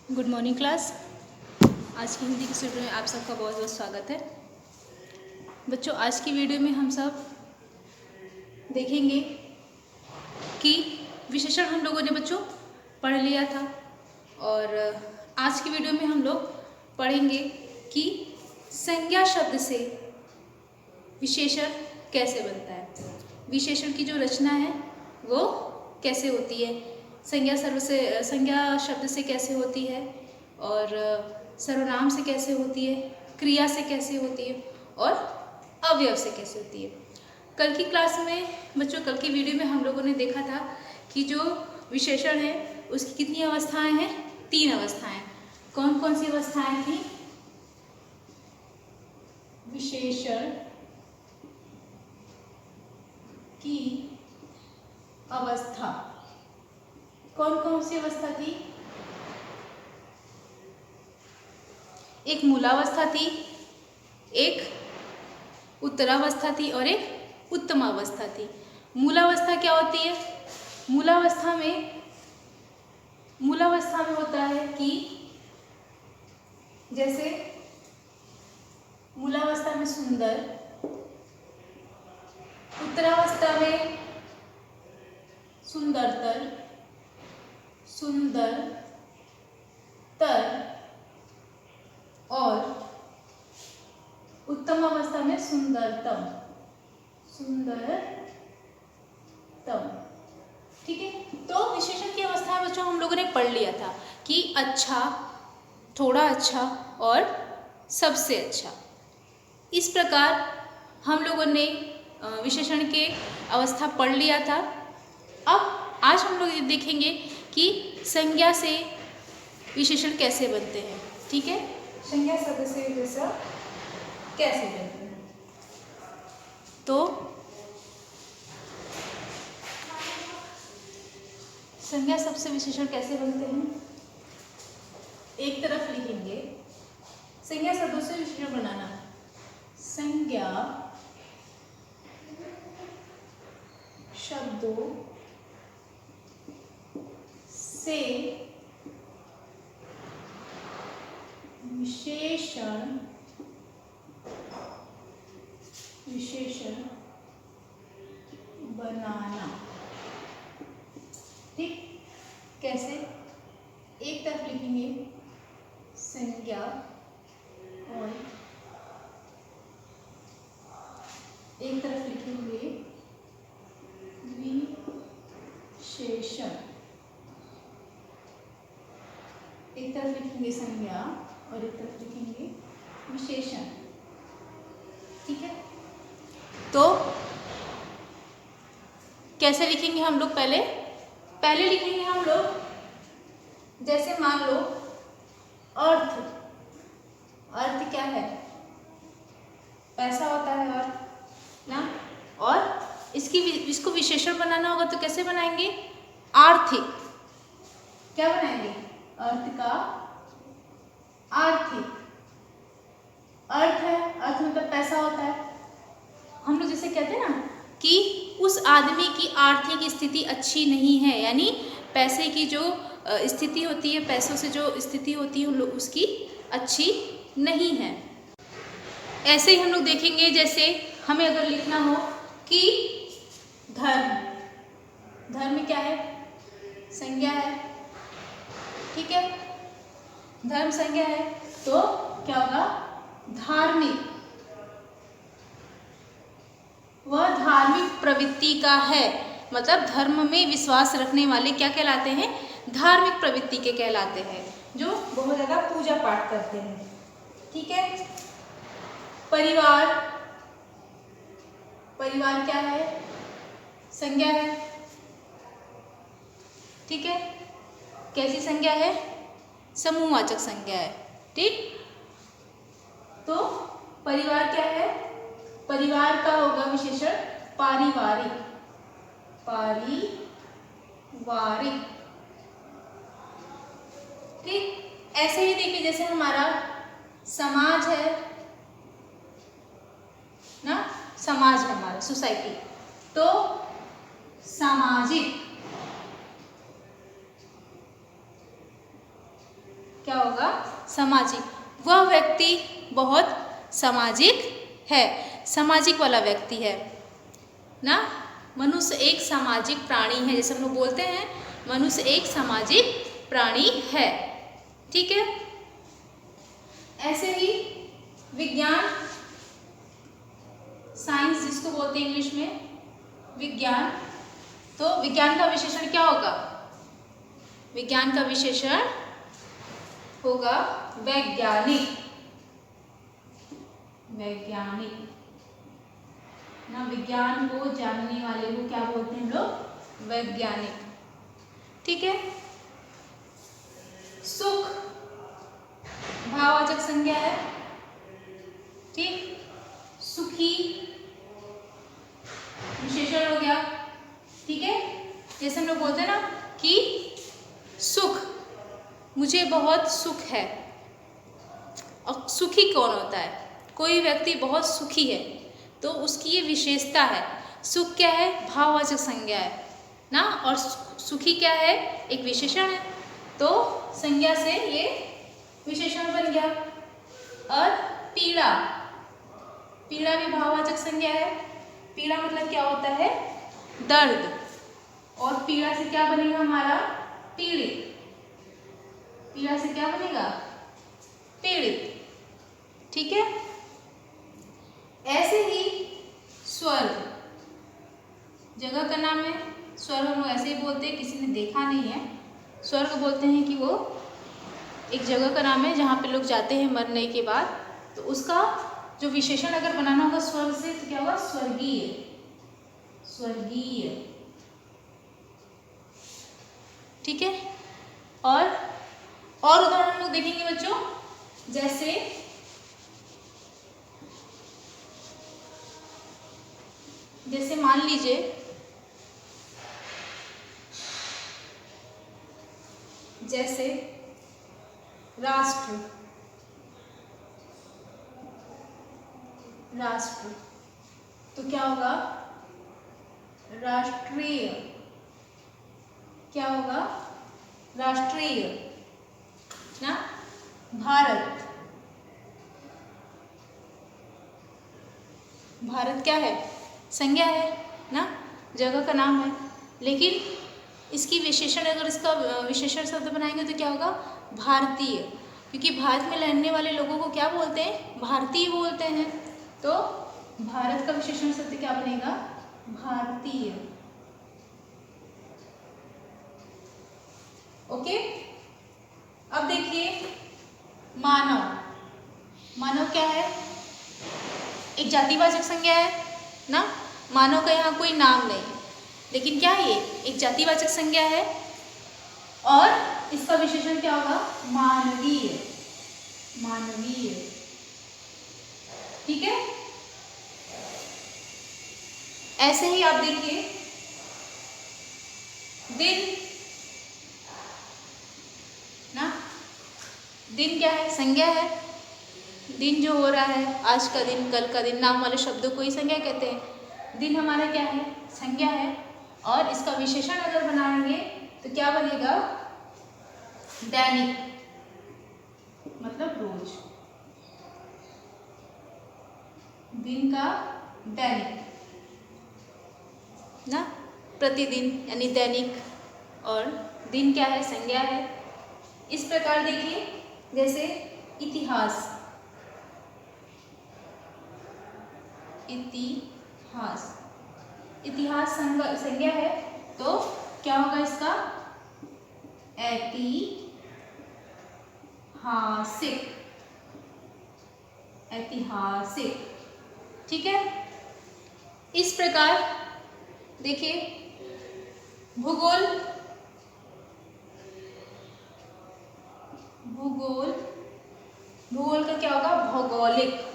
Good morning class. आज की हिंदी की स्टूडियो में आप सबका बहुत बहुत स्वागत है। बच्चों, आज की वीडियो में हम सब देखेंगे कि विशेषण हम लोगों ने बच्चों पढ़ लिया था, और आज की वीडियो में हम लोग पढ़ेंगे कि संज्ञा शब्द से विशेषण कैसे बनता है, विशेषण की जो रचना है वो कैसे होती है, संज्ञा शब्द से कैसे होती है, और सर्वनाम से कैसे होती है, क्रिया से कैसे होती है, और अवयव से कैसे होती है। कल की क्लास में बच्चों, कल की वीडियो में हम लोगों ने देखा था कि जो विशेषण है उसकी कितनी अवस्थाएं हैं, 3 अवस्थाएं। कौन कौन सी अवस्थाएं थी? विशेषण की अवस्था कौन कौन सी अवस्था थी? एक मूलावस्था थी, एक उत्तरावस्था थी, और एक उत्तमावस्था थी। मूलावस्था क्या होती है? मूलावस्था में होता है कि जैसे मूलावस्था में सुंदर, उत्तरावस्था में सुंदरतर, सुंदरतर, और उत्तम अवस्था में सुंदरतम, सुंदरतम। ठीक है। तो विशेषण की अवस्था बच्चों हम लोगों ने पढ़ लिया था कि अच्छा, थोड़ा अच्छा और सबसे अच्छा। इस प्रकार हम लोगों ने विशेषण के अवस्था पढ़ लिया था। अब आज हम लोग देखेंगे कि संज्ञा से विशेषण कैसे बनते हैं। ठीक है, संज्ञा शब्द से विशेषण कैसे बनते हैं। तो संज्ञा शब्द से विशेषण कैसे बनते हैं, एक तरफ लिखेंगे संज्ञा शब्दों से विशेषण बनाना। संज्ञा शब्दों से विशेषण बनाना। ठीक, कैसे? एक तरफ लिखेंगे संज्ञा और एक तरफ लिखेंगे विशेषण। एक तरफ लिखेंगे संज्ञा और एक तरफ लिखेंगे विशेषण। ठीक है, तो कैसे लिखेंगे हम लोग? पहले लिखेंगे हम लोग, जैसे मान लो अर्थ। अर्थ क्या है? पैसा होता है अर्थ ना। और इसको विशेषण बनाना होगा तो कैसे बनाएंगे? आर्थिक। क्या बनाएंगे? अर्थ का आर्थिक। अर्थ है, अर्थ मतलब पैसा होता है। हम लोग जैसे कहते हैं ना कि उस आदमी की आर्थिक स्थिति अच्छी नहीं है, यानी पैसे की जो स्थिति होती है, पैसों से जो स्थिति होती है उसकी अच्छी नहीं है। ऐसे ही हम लोग देखेंगे, जैसे हमें अगर लिखना हो कि धर्म, धर्म क्या है? संज्ञा है। ठीक है, धर्म संज्ञा है, तो क्या होगा? धार्मिक। वह धार्मिक प्रवृत्ति का है, मतलब धर्म में विश्वास रखने वाले क्या कहलाते हैं? धार्मिक प्रवृत्ति के कहलाते हैं, जो बहुत ज्यादा पूजा पाठ करते हैं। ठीक है। परिवार, परिवार क्या है? संज्ञा है। ठीक है, कैसी संज्ञा है? समूहवाचक संज्ञा है। ठीक, तो परिवार क्या है? परिवार का होगा विशेषण पारिवारिक। पारिवारिक। ठीक, ऐसे ही देखिए, जैसे हमारा समाज है ना, समाज है हमारा, सोसाइटी, तो सामाजिक क्या होगा? सामाजिक। वह व्यक्ति बहुत सामाजिक है, सामाजिक वाला व्यक्ति है ना। मनुष्य एक सामाजिक प्राणी है, जैसे हम लोग बोलते हैं मनुष्य एक सामाजिक प्राणी है। ठीक है। ऐसे ही विज्ञान, साइंस जिसको बोलते हैं इंग्लिश में विज्ञान, तो विज्ञान का विशेषण क्या होगा? विज्ञान का विशेषण होगा वैज्ञानिक। वैज्ञानिक ना, विज्ञान को जानने वाले को क्या बोलते हैं हम लोग? वैज्ञानिक। ठीक है। सुख भाववाचक संज्ञा है। ठीक, सुखी विशेषण हो गया। ठीक है। जैसे हम लोग बोलते हैं ना कि सुख, मुझे बहुत सुख है। और सुखी कौन होता है? कोई व्यक्ति बहुत सुखी है तो उसकी ये विशेषता है। सुख क्या है? भाववाचक संज्ञा है ना, और सुखी क्या है? एक विशेषण है। तो संज्ञा से ये विशेषण बन गया। और पीड़ा, पीड़ा भी भाववाचक संज्ञा है। पीड़ा मतलब क्या होता है? दर्द। और पीड़ा से क्या बनेगा हमारा? पीड़ित। पीड़ा से क्या बनेगा? पीड़ित। ठीक है। ऐसे ही स्वर्ग, जगह का नाम है। स्वर्ग हम लोग ऐसे ही बोलते हैं, किसी ने देखा नहीं है। स्वर्ग बोलते हैं कि वो एक जगह का नाम है जहाँ पे लोग जाते हैं मरने के बाद। तो उसका जो विशेषण अगर बनाना होगा स्वर्ग से तो क्या होगा? स्वर्गीय। स्वर्गीय। ठीक है। और उदाहरण हम लोग देखेंगे बच्चों, जैसे मान लीजिए जैसे राष्ट्र, राष्ट्र तो क्या होगा? राष्ट्रीय। क्या होगा? राष्ट्रीय ना। भारत, भारत क्या है? संज्ञा है ना, जगह का नाम है। लेकिन इसकी विशेषण, अगर इसका विशेषण शब्द बनाएंगे तो क्या होगा? भारतीय। क्योंकि भारत में रहने वाले लोगों को क्या बोलते हैं? भारतीय बोलते हैं। तो भारत का विशेषण शब्द क्या बनेगा? भारतीय। ओके। अब देखिए मानव, मानव क्या है? एक जातिवाचक संज्ञा है ना। मानव का यहाँ कोई नाम नहीं, लेकिन क्या है? ये एक जातिवाचक संज्ञा है। और इसका विशेषण क्या होगा? मानवीय। मानवीय। ठीक है। ऐसे ही आप देखिए दिन ना, दिन क्या है? संज्ञा है। दिन जो हो रहा है, आज का दिन, कल का दिन, नाम वाले शब्दों को ही संज्ञा कहते हैं। दिन हमारा क्या है? संज्ञा है। और इसका विशेषण अगर बनाएंगे तो क्या बनेगा? दैनिक, मतलब रोज। दिन का दैनिक ना, प्रतिदिन यानी दैनिक। और दिन क्या है? संज्ञा है। इस प्रकार देखिए जैसे इतिहास, इतिहास, इतिहास संज्ञा है। तो क्या होगा इसका? ऐतिहासिक। ऐतिहासिक। ठीक है। इस प्रकार देखिए भूगोल, भूगोल, भूगोल का क्या होगा? भौगोलिक।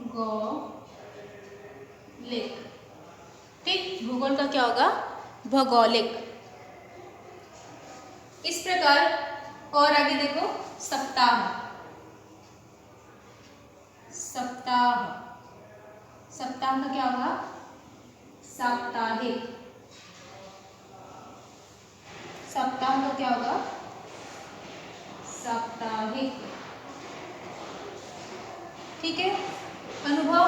भौगोलिक। ठीक, भूगोल का क्या होगा? भौगोलिक। इस प्रकार और आगे देखो सप्ताह, सप्ताह, सप्ताह का क्या होगा? साप्ताहिक। क्या होगा? साप्ताहिक। ठीक है। अनुभव,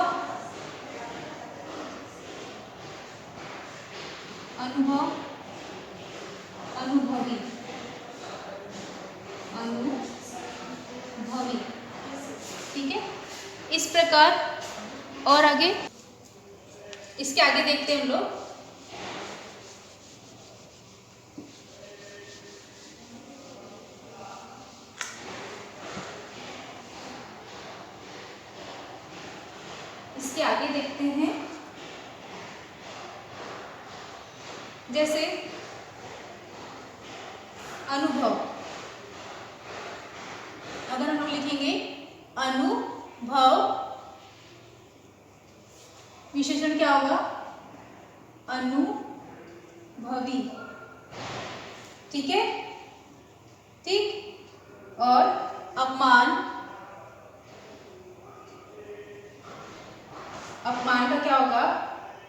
अनुभव, अनुभवी, अनुभवी। ठीक है, इस प्रकार। और आगे, इसके आगे देखते हैं हम लोग। इसके आगे देखते हैं, जैसे अनुभव, अगर हम लोग लिखेंगे अनुभव, विशेषण क्या होगा? अनुभवी। ठीक है, ठीक। और अपमान, अपमान का क्या होगा?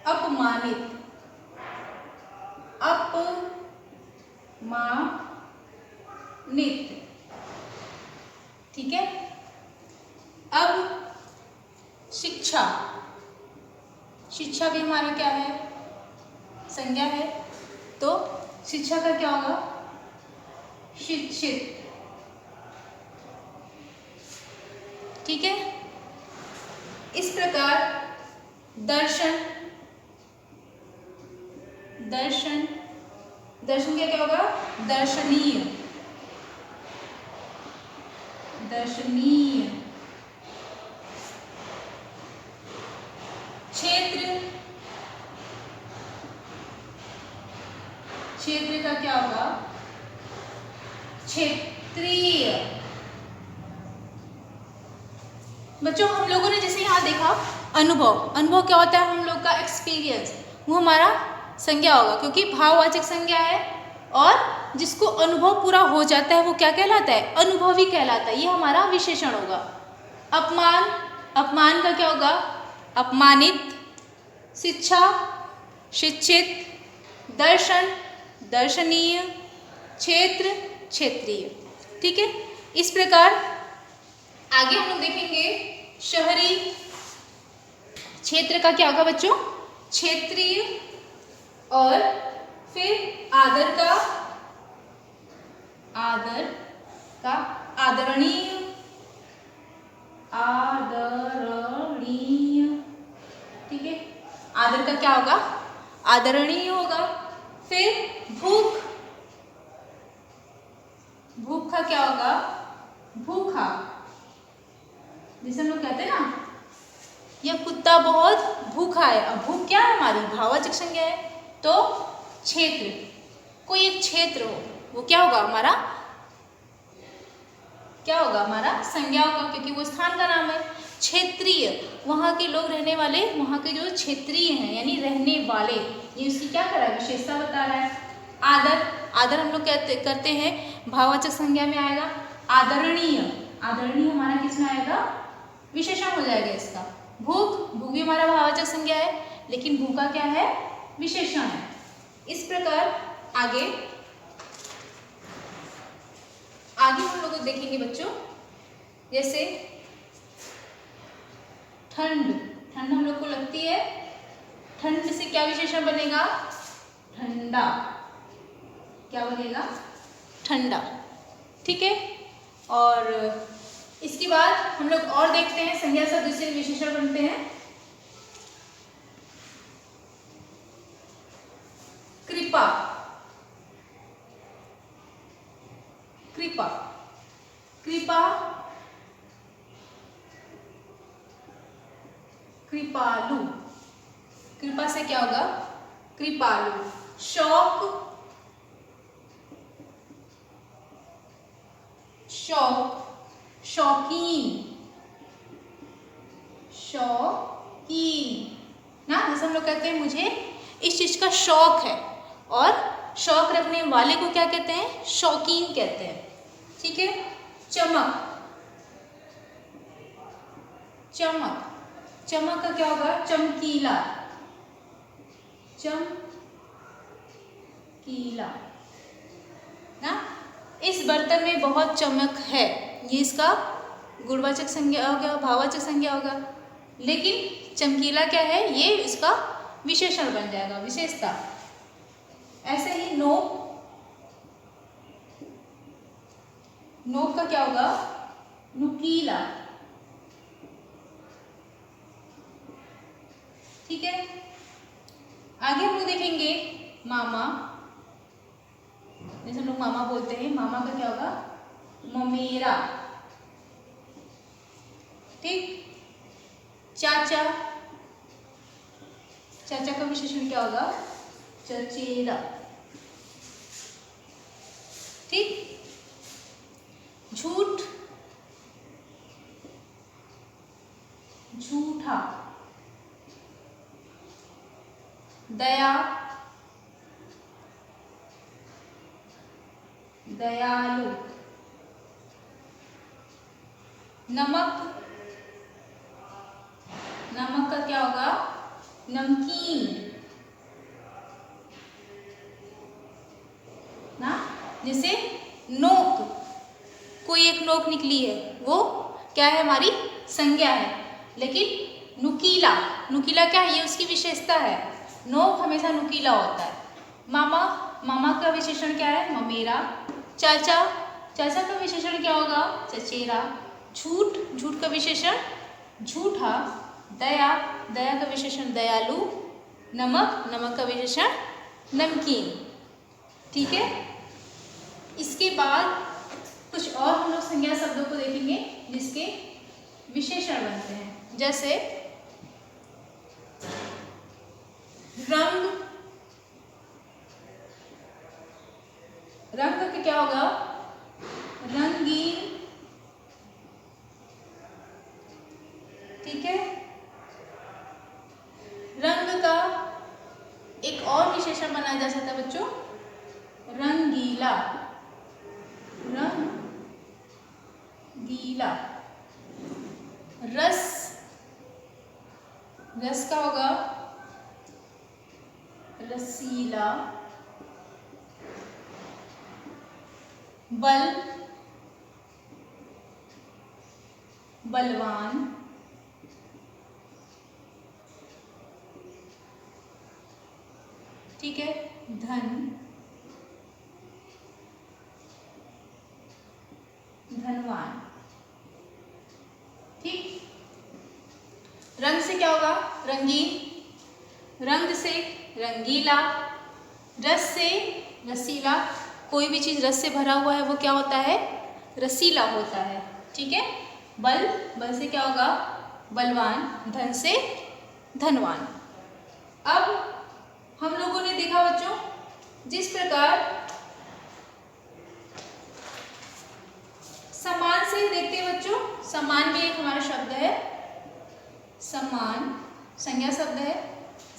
अपमानित, अपमानित। ठीक है। अब शिक्षा, शिक्षा भी हमारा क्या है? संज्ञा है। तो शिक्षा का क्या होगा? शिक्षित। ठीक है। इस प्रकार दर्शन, दर्शन, दर्शन क्या होगा? दर्शनीय, दर्शनीय। क्षेत्र, क्षेत्र का क्या होगा? क्षेत्रीय। बच्चों, हम लोगों ने जैसे यहाँ देखा अनुभव, अनुभव क्या होता है? हम लोग का एक्सपीरियंस, वो हमारा संज्ञा होगा, क्योंकि भाववाचक संज्ञा है। और जिसको अनुभव पूरा हो जाता है वो क्या कहलाता है? अनुभवी कहलाता है। ये हमारा विशेषण होगा। अपमान, अपमान का क्या होगा? अपमानित। शिक्षा, शिक्षित। दर्शन, दर्शनीय। क्षेत्र, क्षेत्रीय। ठीक है। इस प्रकार आगे हम लोग देखेंगे शहरी। क्षेत्र का क्या होगा बच्चों? क्षेत्रीय। और फिर आदर का, आदर का आदरणीय, आदरणीय। ठीक है। आदर का क्या होगा? आदरणीय होगा। फिर भूख, भूख का क्या होगा? भूखा। जैसे हम लोग कहते हैं ना, यह कुत्ता बहुत भूखा है। अब भूख क्या है? हमारी भाववाचक संज्ञा है। तो क्षेत्र, कोई एक क्षेत्र हो, वो क्या होगा? हमारा क्या होगा? हमारा संज्ञा होगा, क्योंकि वो स्थान का नाम है। क्षेत्रीय, वहाँ के लोग रहने वाले, वहाँ के जो क्षेत्रीय हैं यानी रहने वाले, ये उसकी क्या कर रहा है? विशेषता बता रहा है। आदर, आदर हम लोग करते हैं, भाववाचक संज्ञा में आएगा। आदरणीय, आदरणीय हमारा किस में आएगा? विशेषण हो जाएगा इसका। भूख, भूख भी हमारा भाववाचक संज्ञा है, लेकिन भूखा क्या है? विशेषण है। इस प्रकार आगे, आगे हम लोग देखेंगे बच्चों, जैसे ठंड, ठंड हम लोग को लगती है। ठंड से क्या विशेषण बनेगा? ठंडा। क्या बनेगा? ठंडा। ठीक है। और इसके बाद हम लोग और देखते हैं संज्ञा शब्द से विशेषण बनते हैं। कृपा, कृपा, कृपा, कृपालु। कृपा से क्या होगा? कृपालु। शौक, शौक, शौकीन, शौकीन ना। जैसे हम लोग कहते हैं मुझे इस चीज का शौक है, और शौक रखने वाले को क्या कहते हैं? शौकीन कहते हैं। ठीक है। चमक, चमक, चमक का क्या होगा? चमकीला, चमकीला ना। इस बर्तन में बहुत चमक है, ये इसका गुणवाचक संज्ञा हो गया, भाववाचक संज्ञा होगा। लेकिन चमकीला क्या है, ये इसका विशेषण बन जाएगा, विशेषता। ऐसे ही नोक, नोक का क्या होगा, नुकीला। ठीक है, आगे हम लोग देखेंगे मामा। जैसे हम लोग मामा बोलते हैं, मामा का क्या होगा, ममेरा। ठीक, चाचा, चाचा का विशेषण क्या होगा, चचेरा। ठीक, झूठ, झूठा। दया, दयालु। नमक, नमक का क्या होगा, नमकीन ना। जैसे नोक, कोई एक नोक निकली है, वो क्या है, हमारी संज्ञा है। लेकिन नुकीला, नुकीला क्या है, ये उसकी विशेषता है। नोक हमेशा नुकीला होता है। मामा, मामा का विशेषण क्या है, ममेरा। चाचा, चाचा का विशेषण क्या होगा, चचेरा। झूठ, झूठ का विशेषण झूठा। दया, दया का विशेषण दयालु। नमक, नमक का विशेषण नमकीन। ठीक है, इसके बाद कुछ और हम लोग संज्ञा शब्दों को देखेंगे जिसके विशेषण बनते हैं। जैसे रंग, रंग का क्या होगा, रंगीन। ठीक है, रंग का एक और विशेषण बनाया जा सकता है बच्चों, रंगीला, रंगीला। रस, रस का होगा रसीला। बल, बलवान। ठीक है, धन, धनवान। ठीक, रंग से क्या होगा, रंगीन। रंग से रंगीला। रस से रसीला। कोई भी चीज रस से भरा हुआ है वो क्या होता है, रसीला होता है। ठीक है, बल, बल से क्या होगा, बलवान। धन से धनवान। अब हम लोगों ने देखा बच्चों, जिस प्रकार सम्मान से देखते हैं बच्चों, सम्मान भी एक हमारा शब्द है। सम्मान संज्ञा शब्द है।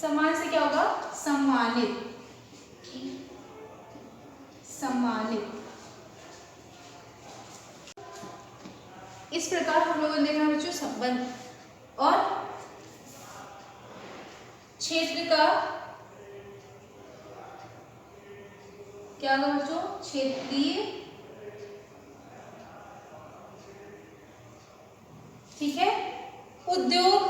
सम्मान से क्या होगा, सम्मानित, सम्मानित। इस प्रकार हम लोगों ने देखा बच्चों संबंध। और क्षेत्र का क्या होगा बच्चों, क्षेत्रीय। ठीक है, उद्योग,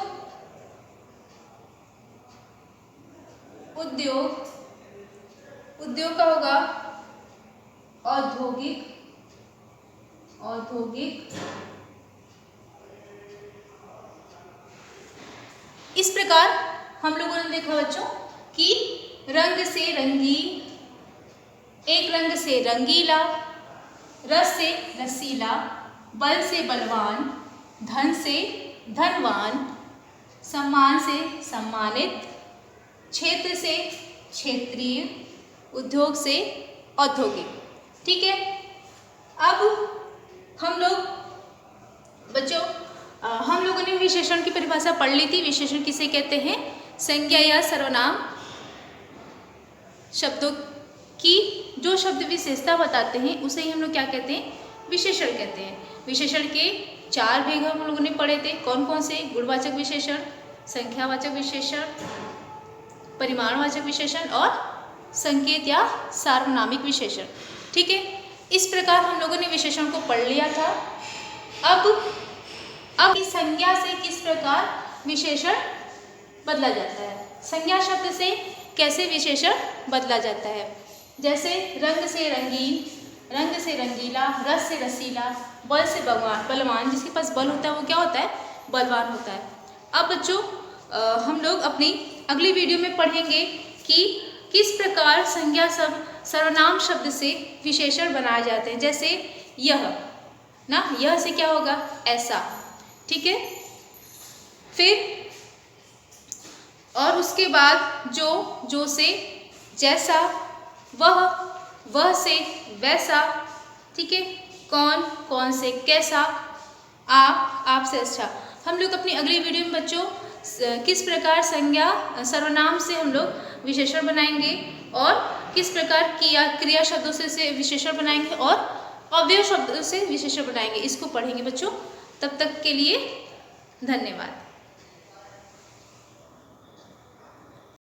उद्योग, उद्योग का होगा औद्योगिक, औद्योगिक। इस प्रकार हम लोगों ने देखा बच्चों कि रंग से रंगीन, एक रंग से रंगीला, रस से रसीला, बल से बलवान, धन से धनवान, सम्मान से सम्मानित, क्षेत्र से क्षेत्रीय, उद्योग से औद्योगिक। ठीक है, अब हम लोग बच्चों हम लोगों ने विशेषण की परिभाषा पढ़ ली थी। विशेषण किसे कहते हैं, संज्ञा या सर्वनाम शब्दों की जो शब्द विशेषता बताते हैं उसे ही हम लोग क्या कहते हैं, विशेषण कहते हैं। विशेषण के 4 भेद हम लोगों ने पढ़े थे, कौन कौन से, गुणवाचक विशेषण, संख्यावाचक विशेषण, परिमाणवाचक विशेषण और संकेत या सार्वनामिक विशेषण। ठीक है, इस प्रकार हम लोगों ने विशेषण को पढ़ लिया था। अब इस संज्ञा से किस प्रकार विशेषण बदला जाता है, संज्ञा शब्द से कैसे विशेषण बदला जाता है। जैसे रंग से रंगीन, रंग से रंगीला, रस से रसीला, बल से बलवान, जिसके पास बल होता है वो क्या होता है, बलवान होता है। अब बच्चों हम लोग अपनी अगली वीडियो में पढ़ेंगे कि किस प्रकार संज्ञा शब्द सर्वनाम शब्द से विशेषण बनाए जाते हैं। जैसे यह ना, यह से क्या होगा, ऐसा, ठीक है। फिर और उसके बाद जो से जैसा, वह से वैसा, ठीक है। कौन से कैसा, आप से अच्छा। हम लोग अपनी अगली वीडियो में बच्चों किस प्रकार संज्ञा सर्वनाम से हम लोग विशेषण बनाएंगे और किस प्रकार क्रिया शब्दों से विशेषण बनाएंगे और अव्यय शब्दों से विशेषण बनाएंगे, इसको पढ़ेंगे बच्चों। तब तक के लिए धन्यवाद।